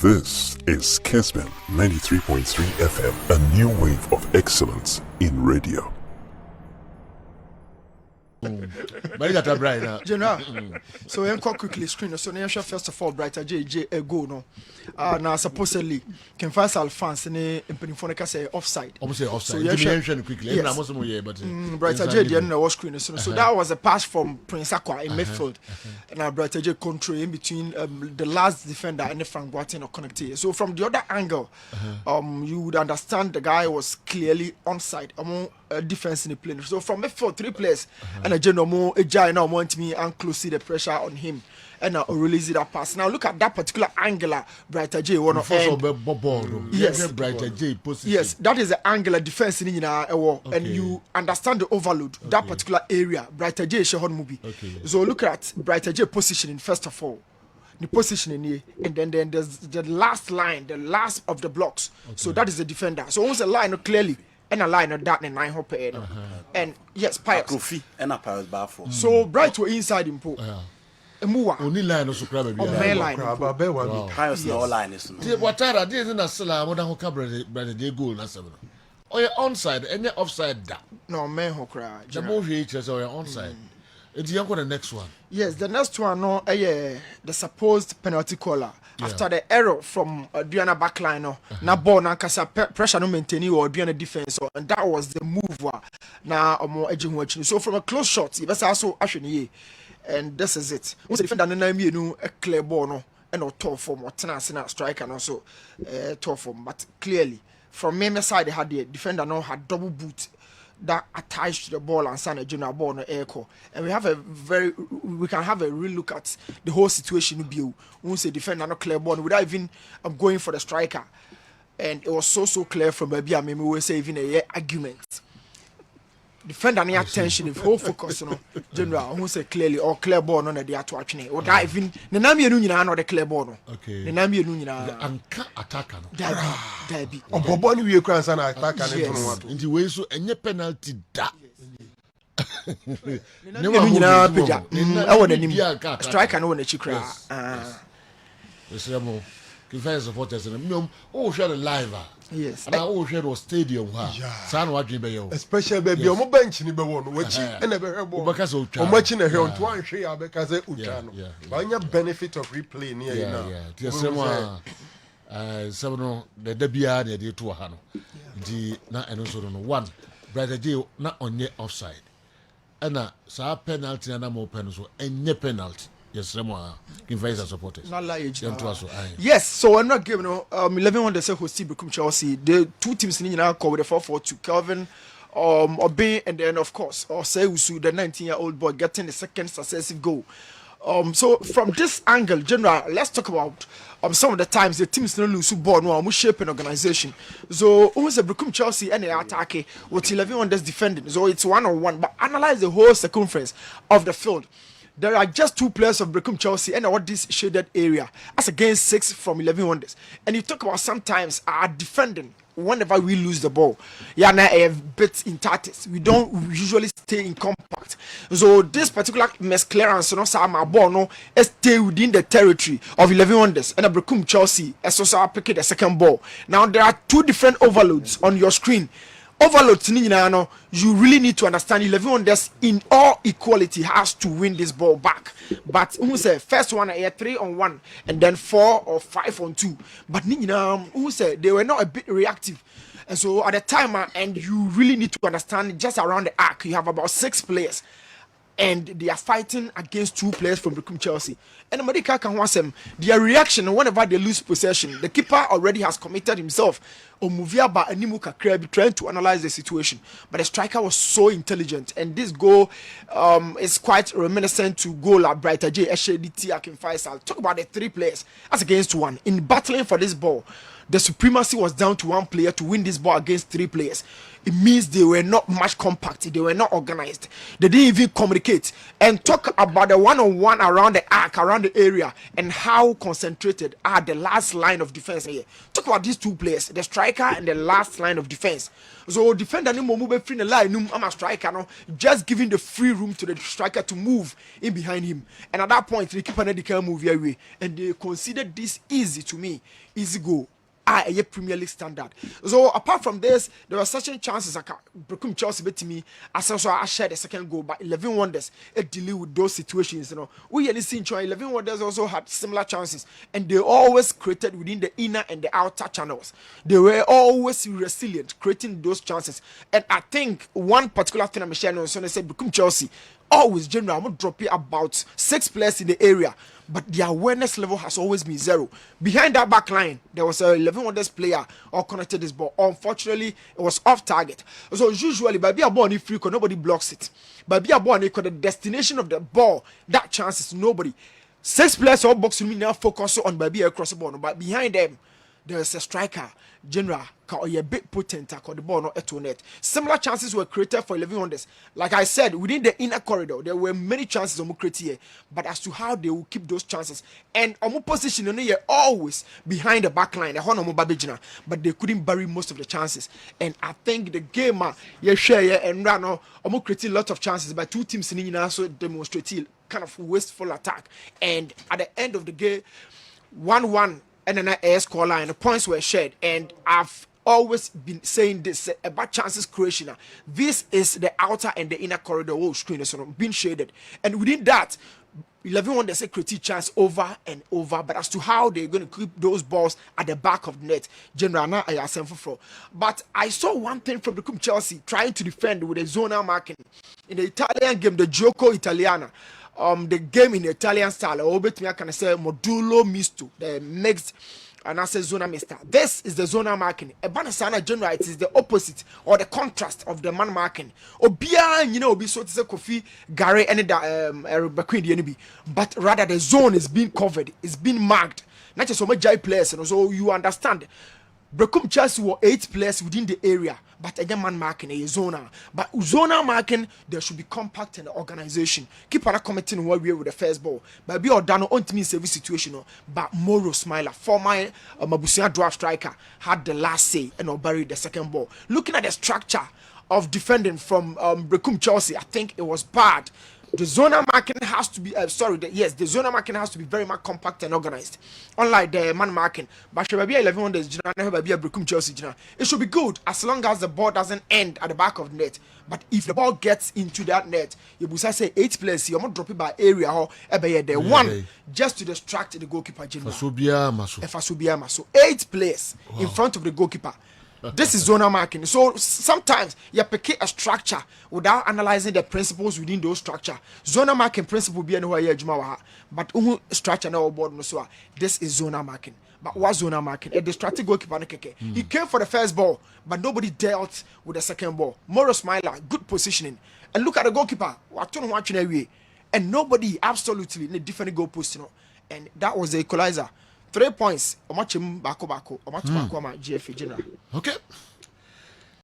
This is Kessben 93.3 FM, a new wave of excellence in radio. General, so we can quickly screen. So now first of all, Brighter J a go no. Now supposedly can find fans in Pennyfonica say offside. Say offside. So mention quickly. Yes. Brighter J the end screen. So that was a pass from Prince Aqua in midfield. Now Brighter J control in between the last defender and the Frank Boateng or connected. So from the other angle, you would understand the guy was clearly onside among defense in the plane. So from midfield, 3 players and a general more a giant now want me and close see the pressure on him and now release that pass. Now look at that particular angular Brighter J one of yes, Brighter J position. Yes, that is the angular defense in and you understand the overload that particular area Brighter J Shehon movie. So look at Brighter J positioning first of all. The positioning here, and then there's the last line, the last of the blocks. So that is the defender. So once a line clearly and a line of that and 9 hopper and yes, Pius and a Pius Barfo. So Bright were inside him. Only line also crab line. Pius no line is what are these in a cellar? What I brother J goal na seven. Or you're onside and you're offside that. No man who cry. The more each or you're onside. It's the the next one. Yes, the next one no the supposed penalty caller. After the error from Diana backline, na ball na kasa pressure no maintain or Diana defense, and that was the move. Na more edging watching. So from a close shot, you best also actually, and this is it. Once the defender na me no a clear ball no, and no top form or tennis na strike and also top form, but clearly from me side they had the defender no had double boot that attached to the ball and send a general ball on the echo. And we can have a real look at the whole situation. Once a defender not clear ball without even going for the striker. And it was so clear from maybe we will say even a argument. Defender any attention if whole focus general who say clearly or clear ball on the attraction or that even the name you know the clear ball the name you know and attacker Derby on Boboni we can send attacker in the way so any penalty that striker no one chikra Defense supporters and share the live. Yes. And I share the stadium. San Wadribe. especially baby on bench ni be won which and never ball because o match na here on to an share because e utano but anya benefit of replay near you now the same one seven the debia dey to ha no di na eno so no one brother J na onye offside and sa penalty na mo pen so enye penalty. Yes, Remo, Invader supporters. Not like yes, so I'm not giving 11 on the say who see Berekum Chelsea. The two teams in now call with the 4-4-2. Kelvin, Obey, and then of course, say Usu, the 19-year-old boy, getting the second successive goal. So from this angle, general, let's talk about some of the times the teams no lose ball no almost shape an organization. So who's the Berekum Chelsea and the attack with 11 on this defending. So it's 1-on-1, but analyze the whole circumference of the field. There are just 2 players of Berekum Chelsea and what this shaded area as against 6 from 11 wonders. And you talk about sometimes our defending whenever we lose the ball. Yeah, now a bit in tactics. We don't usually stay in compact. So this particular mess clearance, no, my ball no, stay within the territory of 11 wonders. And Berekum Chelsea is also picking the second ball. Now there are 2 different overloads on your screen. Overload you really need to understand 11 wonders in all equality has to win this ball back. But who say first one 3-on-1 and then 4 or 5-on-2. But who say they were not a bit reactive. And so at the time and you really need to understand just around the arc you have about 6 players. And they are fighting against 2 players from Berekum Chelsea. And America can watch them. Their reaction whenever they lose possession, the keeper already has committed himself. Omuviaba and Nimu Kakrebi trying to analyze the situation. But the striker was so intelligent. And this goal is quite reminiscent to goal like Brighter J, Eshediti, Akin Faisal. Talk about the 3 players as against 1. In battling for this ball, the supremacy was down to 1 player to win this ball against 3 players. It means they were not much compact. They were not organized. They didn't even communicate. And talk about the 1-on-1 around the arc, around the area, and how concentrated are the last line of defense here. Talk about these 2 players, the striker striker and the last line of defense. So defender no more move free the line. I'm a striker no, just giving the free room to the striker to move in behind him. And at that point, the keeper can move away, and they considered this easy to me, easy goal. A Premier League standard. So apart from this, there were certain chances. Berekum Chelsea bet me. As also I shared the second goal, but 11 Wonders it deal with those situations. You know, we really seen 11 Wonders also had similar chances, and they always created within the inner and the outer channels. They were always resilient, creating those chances. And I think one particular thing I'm sharing on Sunday said Berekum Chelsea always general. I'm gonna drop it about 6 players in the area, but the awareness level has always been zero. Behind that back line, there was a 11 Wonders player all connected this ball. Unfortunately, it was off target. So usually, by being a ball free, nobody blocks it. By being a ball, the destination of the ball, that chance is nobody. 6 players all box me now focus on by being across the ball, but behind them, there is a striker, general, or a bit potent, the ball not at net. Similar chances were created for 11 Wonders. Like I said, within the inner corridor, there were many chances on created, but as to how they will keep those chances, and on position, they always behind the back line, but they couldn't bury most of the chances. And I think the game, share and run, creating a lot of chances, but 2 teams in also demonstrating kind of wasteful attack. And at the end of the game, 1-1. And then a score line, the points were shared, and I've always been saying this about chances creation. This is the outer and the inner corridor whole screen is being shaded, and within that, 11 Wonders create chance over and over. But as to how they're going to keep those balls at the back of the net, general now I ask for. But I saw one thing from Berekum Chelsea trying to defend with a zonal marking in the Italian game, the Gioco Italiana. The game in the Italian style, or bet me I can say modulo misto, the mixed and I say zona mister. This is the zona marking. A banasana general, it is the opposite or the contrast of the man marking. Obia, you know, be so to say Kofi, Gary, and the but rather the zone is being covered, it's being marked. Not just so much Jai players, and so you understand. Berekum Chelsea were 8 players within the area, but again man marking a zona. But zona marking, there should be compact in the organization. Keep on committing what we with the first ball. But be Odano on to me service situation. But Moro Smiler, former Mabusia draft striker, had the last say and buried the second ball. Looking at the structure of defending from Berekum Chelsea, I think it was bad. The zonal marking has to be the zonal marking has to be very much compact and organized, unlike the man marking. But should be 11 Wonders, Berekum Chelsea, it should be good as long as the ball doesn't end at the back of the net. But if the ball gets into that net, you will say 8 players, you're not dropping by area or the one just to distract the goalkeeper. So 8 players in front of the goalkeeper. This is zonal marking. So sometimes you pick a structure without analyzing the principles within those structure. Zonal marking principle be anywhere but structure now board no so. This is zonal marking. But what zonal marking? A distracted goalkeeper. He came for the first ball, but nobody dealt with the second ball. Moro Smiler, good positioning. And look at the goalkeeper. Watching away, and nobody absolutely in a different goal post, and that was the equalizer. 3 points. Bako. GFA general. Okay.